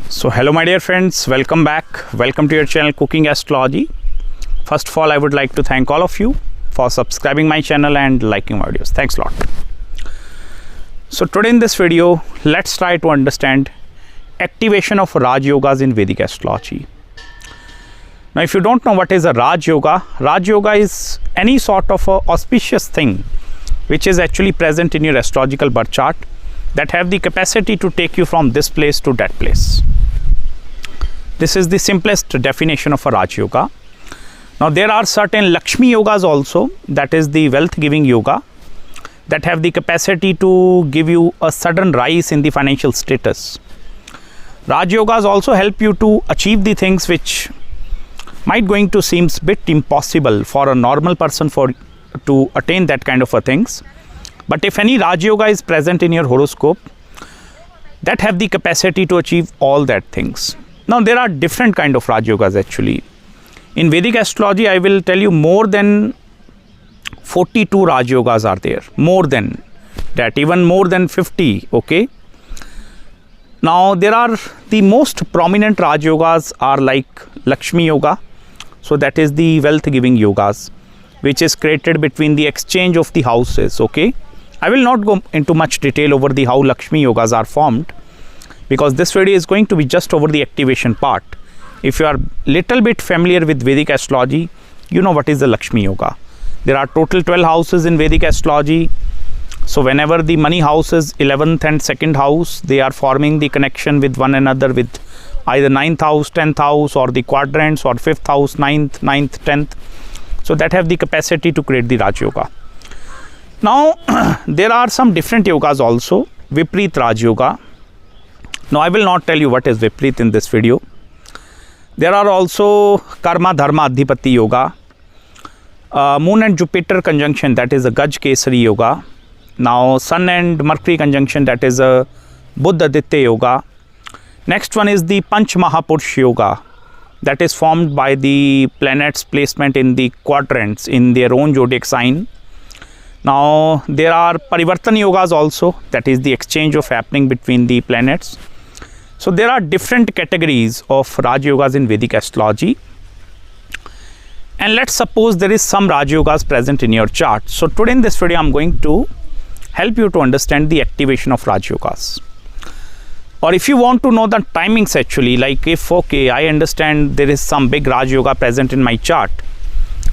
So hello my dear friends, welcome back. Welcome to your channel Cooking Astrology. First of all, I would like to thank all of you for subscribing my channel and liking my videos. Thanks a lot. So today in this video, let's try to understand activation of Raj Yogas in Vedic Astrology. Now if you don't know what is a Raj Yoga is any sort of a auspicious thing which is actually present in your astrological birth chart that have the capacity to take you from this place to that place. This is the simplest definition of a Raj Yoga. Now there are certain Lakshmi Yogas also, that is the wealth giving yoga, that have the capacity to give you a sudden rise in the financial status. Raj Yogas also help you to achieve the things which might going to seem a bit impossible for a normal person to attain that kind of a things. But if any Raj Yoga is present in your horoscope, that have the capacity to achieve all that things. Now there are different kind of Raj Yogas actually. In Vedic Astrology, I will tell you more than 42 Raj Yogas are there. More than that, even more than 50, okay. Now there are the most prominent Raj Yogas are like Lakshmi Yoga. So that is the wealth giving yogas, which is created between the exchange of the houses, okay. I will not go into much detail over the how Lakshmi Yogas are formed, because this video is going to be just over the activation part. If you are little bit familiar with Vedic Astrology, you know what is the Lakshmi Yoga. There are total 12 houses in Vedic Astrology. So whenever the money houses 11th and 2nd house, they are forming the connection with one another with either 9th house, 10th house, or the quadrants, or 5th house, 9th, 10th. So that have the capacity to create the Raj Yoga. Now there are some different yogas also. Viprit Raj Yoga. Now I will not tell you what is Viprit in this video. There are also Karma Dharma Adhipati Yoga. Moon and Jupiter conjunction, that is a Gaj Kesari Yoga. Now Sun and Mercury conjunction, that is a Buddha Aditya Yoga. Next one is the Panch Mahapurush Yoga, that is formed by the planets placement in the quadrants in their own zodiac sign. Now there are Parivartan Yogas also, that is the exchange of happening between the planets. So there are different categories of Raj Yogas in Vedic Astrology. And let's suppose there is some Raj Yogas present in your chart. So today in this video, I am going to help you to understand the activation of Raj Yogas. Or if you want to know the timings actually, like if, okay, I understand there is some big Raj Yoga present in my chart.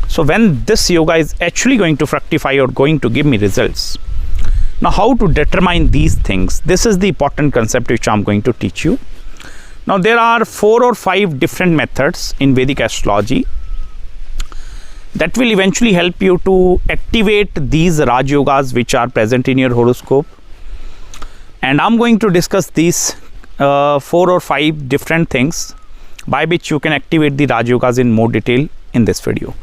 So when this yoga is actually going to fructify or going to give me results. Now how to determine these things? This is the important concept which I am going to teach you. Now there are 4 or 5 different methods in Vedic Astrology that will eventually help you to activate these Raj Yogas which are present in your horoscope. And I'm going to discuss these 4 or 5 different things by which you can activate the Raj Yogas in more detail in this video.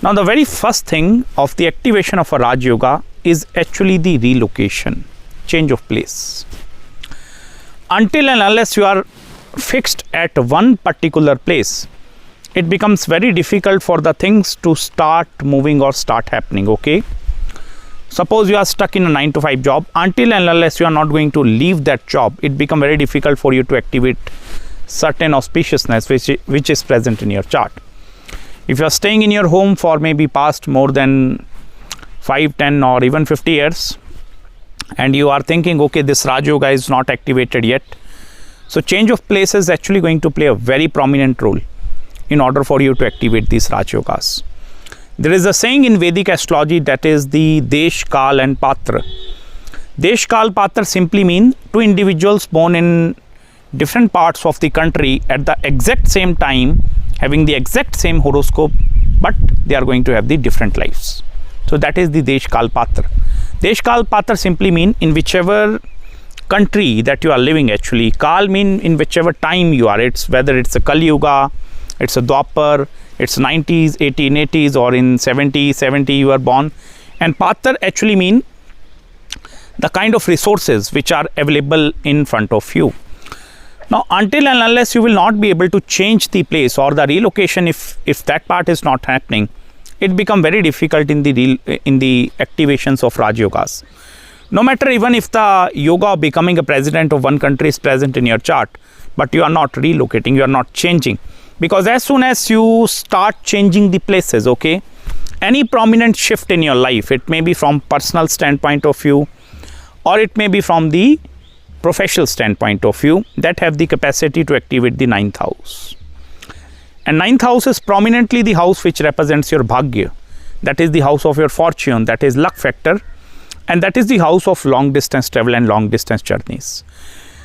Now the very first thing of the activation of a Raj Yoga is actually the relocation, change of place. Until and unless you are fixed at one particular place, it becomes very difficult for the things to start moving or start happening, okay. Suppose you are stuck in a 9 to 5 job, until and unless you are not going to leave that job, it becomes very difficult for you to activate certain auspiciousness which is present in your chart. If you are staying in your home for maybe past more than 5, 10 or even 50 years, and you are thinking, okay, this Raj Yoga is not activated yet. So change of place is actually going to play a very prominent role in order for you to activate these Raj Yogas. There is a saying in Vedic Astrology, that is the Desh, Kal and Patra. Desh, Kal, Patra simply mean two individuals born in different parts of the country at the exact same time, having the exact same horoscope, but they are going to have the different lives. So that is the Desh, Kal, Patra. Desh, Kal, Patra simply mean in whichever country that you are living actually. Kal mean in whichever time you are. It's whether it's a Kali Yuga, it's a Dwapar, it's 90s, 1880s, or in 70 you are born. And Patra actually mean the kind of resources which are available in front of you. Now until and unless you will not be able to change the place or the relocation, if that part is not happening, it become very difficult in the activations of Raj Yogas. No matter even if the yoga of becoming a president of one country is present in your chart, but you are not relocating, you are not changing. Because as soon as you start changing the places, okay, any prominent shift in your life, it may be from personal standpoint of view, or it may be from the professional standpoint of view, that have the capacity to activate the 9th house. And 9th house is prominently the house which represents your bhagya. That is the house of your fortune, that is luck factor, and that is the house of long distance travel and long distance journeys.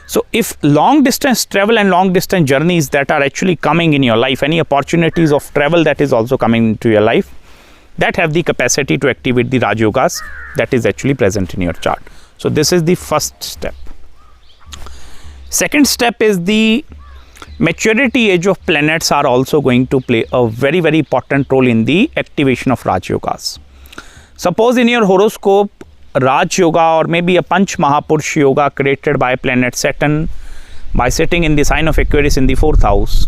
So if long distance travel and long distance journeys that are actually coming in your life, any opportunities of travel that is also coming into your life, that have the capacity to activate the Rajyogas, that is actually present in your chart. So this is the first step. Second step is the maturity age of planets are also going to play a very, very important role in the activation of Rajyogas. Suppose in your horoscope, Raj Yoga or maybe a Panch Mahapurush Yoga created by planet Saturn by sitting in the sign of Aquarius in the 4th house.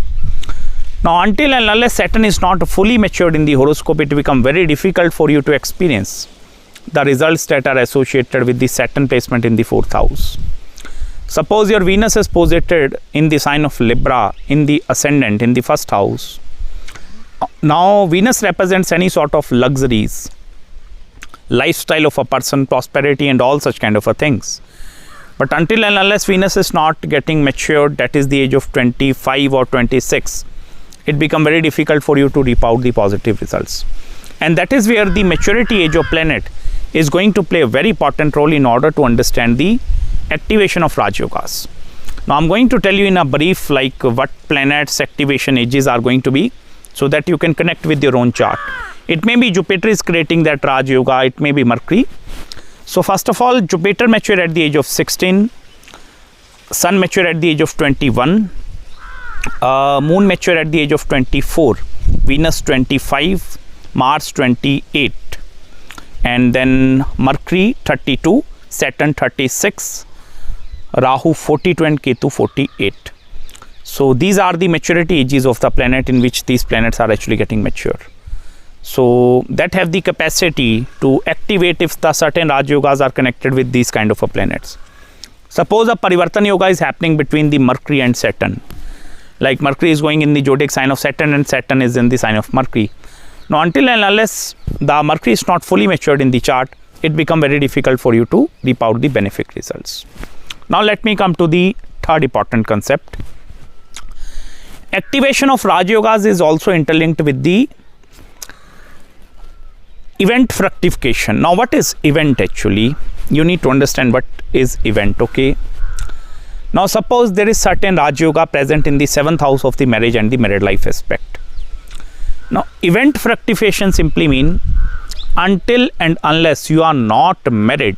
Now, until and unless Saturn is not fully matured in the horoscope, it becomes very difficult for you to experience the results that are associated with the Saturn placement in the 4th house. Suppose your Venus is posited in the sign of Libra in the ascendant in the 1st house. Now, Venus represents any sort of luxuries, lifestyle of a person, prosperity and all such kind of a things. But until and unless Venus is not getting matured, that is the age of 25 or 26, it becomes very difficult for you to reap out the positive results. And that is where the maturity age of planet is going to play a very important role in order to understand the activation of Raj Yogas. Now I'm going to tell you in a brief like what planets activation ages are going to be, so that you can connect with your own chart. It may be Jupiter is creating that Raj Yoga, it may be Mercury. So first of all, Jupiter mature at the age of 16, Sun mature at the age of 21, Moon mature at the age of 24, Venus 25, Mars 28, and then Mercury 32, Saturn 36, Rahu 42 and Ketu 48. So these are the maturity ages of the planet in which these planets are actually getting mature. So that have the capacity to activate if the certain Raj Yogas are connected with these kind of a planets. Suppose a Parivartan Yoga is happening between the Mercury and Saturn. Like Mercury is going in the zodiac sign of Saturn and Saturn is in the sign of Mercury. Now until and unless the Mercury is not fully matured in the chart, it becomes very difficult for you to reap out the benefic results. Now let me come to the third important concept. Activation of Raj Yogas is also interlinked with the event fructification. Now what is event actually? You need to understand what is event, okay? Now suppose there is certain Raj Yoga present in the 7th house of the marriage and the married life aspect. Now event fructification simply mean until and unless you are not married,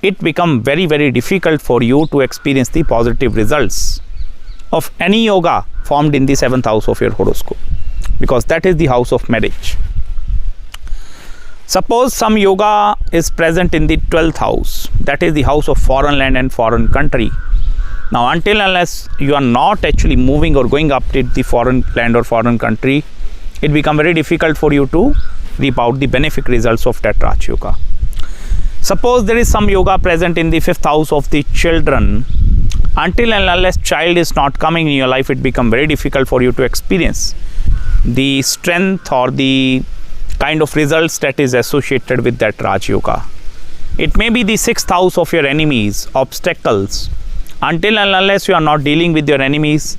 it becomes very, very difficult for you to experience the positive results of any yoga formed in the 7th house of your horoscope, because that is the house of marriage. Suppose some yoga is present in the 12th house, that is the house of foreign land and foreign country. Now until unless you are not actually moving or going up to the foreign land or foreign country, it becomes very difficult for you to reap out the benefic results of that Raj Yoga. Suppose there is some yoga present in the 5th house of the children. Until and unless child is not coming in your life, it becomes very difficult for you to experience the strength or the kind of results that is associated with that Raj Yoga. It may be the 6th house of your enemies, obstacles. Until and unless you are not dealing with your enemies,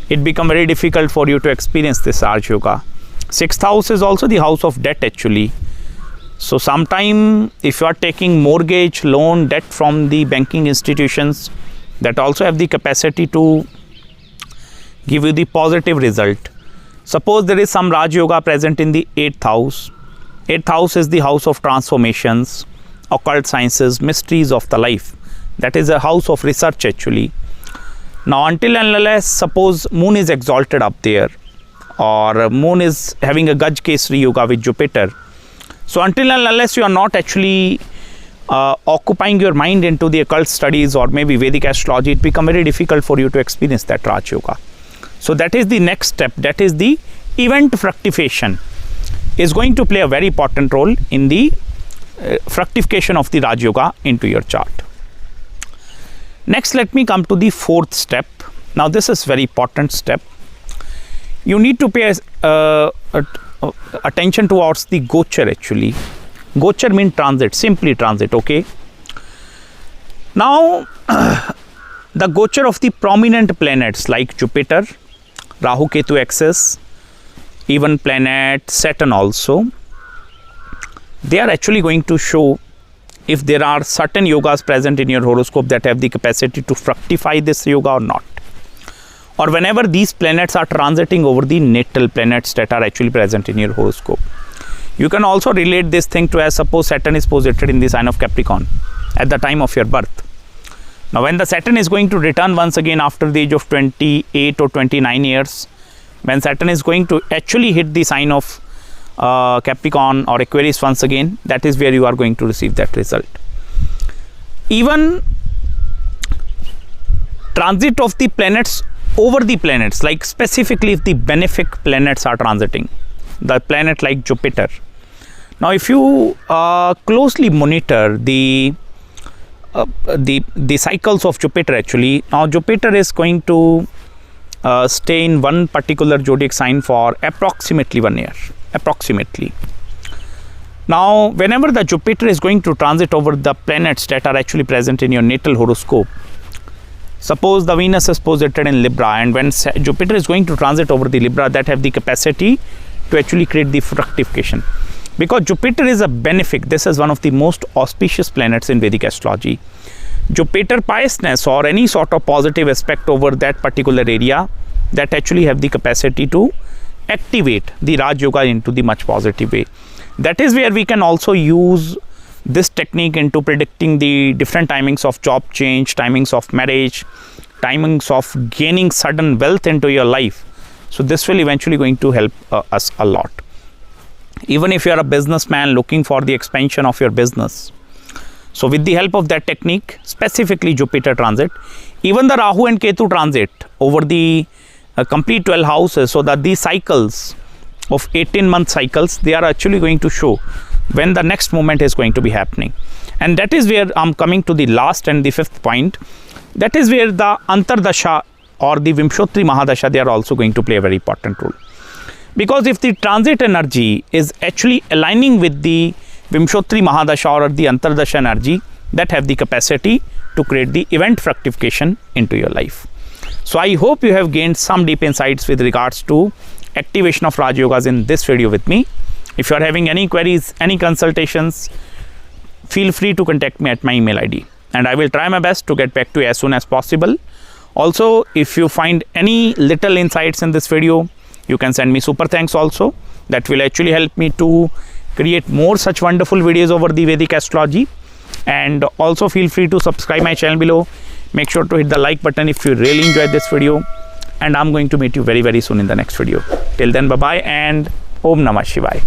it becomes very difficult for you to experience this Raj Yoga. 6th house is also the house of debt actually. So sometime if you are taking mortgage, loan, debt from the banking institutions, that also have the capacity to give you the positive result. Suppose there is some Raj Yoga present in the 8th house. 8th house is the house of transformations, occult sciences, mysteries of the life. That is a house of research actually. Now until and unless suppose Moon is exalted up there, or Moon is having a Gaj Kesari Yoga with Jupiter. So until and unless you are not actually occupying your mind into the occult studies or maybe Vedic astrology, it becomes very difficult for you to experience that Raj Yoga. So that is the next step, that is the event fructification is going to play a very important role in the fructification of the Raj Yoga into your chart. Next, let me come to the fourth step, Now this is very important step. You need to pay attention towards the gochar actually. Gochar means transit, simply transit, okay. Now the gochar of the prominent planets like Jupiter, Rahu Ketu axis, even planet Saturn also, they are actually going to show if there are certain yogas present in your horoscope that have the capacity to fructify this yoga or not. Or whenever these planets are transiting over the natal planets that are actually present in your horoscope. You can also relate this thing to as suppose Saturn is posited in the sign of Capricorn at the time of your birth. Now when the Saturn is going to return once again after the age of 28 or 29 years, when Saturn is going to actually hit the sign of Capricorn or Aquarius once again, that is where you are going to receive that result. Even transit of the planets over the planets, like specifically if the benefic planets are transiting, the planet like Jupiter. Now if you closely monitor the cycles of Jupiter actually, now Jupiter is going to stay in one particular zodiac sign for approximately 1 year, approximately. Now whenever the Jupiter is going to transit over the planets that are actually present in your natal horoscope, suppose the Venus is posited in Libra, and when Jupiter is going to transit over the Libra, that have the capacity to actually create the fructification. Because Jupiter is a benefic, this is one of the most auspicious planets in Vedic astrology. Jupiter piousness or any sort of positive aspect over that particular area that actually have the capacity to activate the Raj Yoga into the much positive way. That is where we can also use this technique into predicting the different timings of job change, timings of marriage, timings of gaining sudden wealth into your life. So this will eventually going to help us a lot. Even if you are a businessman looking for the expansion of your business, so with the help of that technique, specifically Jupiter transit, even the Rahu and Ketu transit over the complete 12 houses, so that these cycles of 18-month cycles, they are actually going to show when the next moment is going to be happening. And that is where I'm coming to the last and the fifth point. That is where the Antardasha or the Vimshotri Mahadasha, they are also going to play a very important role. Because if the transit energy is actually aligning with the Vimshotri Mahadasha or the Antardasha energy, that have the capacity to create the event fructification into your life. So I hope you have gained some deep insights with regards to activation of Raj Yogas in this video with me. If you are having any queries, any consultations, feel free to contact me at my email ID, and I will try my best to get back to you as soon as possible. Also, if you find any little insights in this video, you can send me super thanks also. That will actually help me to create more such wonderful videos over the Vedic astrology. And also feel free to subscribe my channel below. Make sure to hit the like button if you really enjoyed this video. And I'm going to meet you very, very soon in the next video. Till then, bye-bye and Om Namah Shivaya.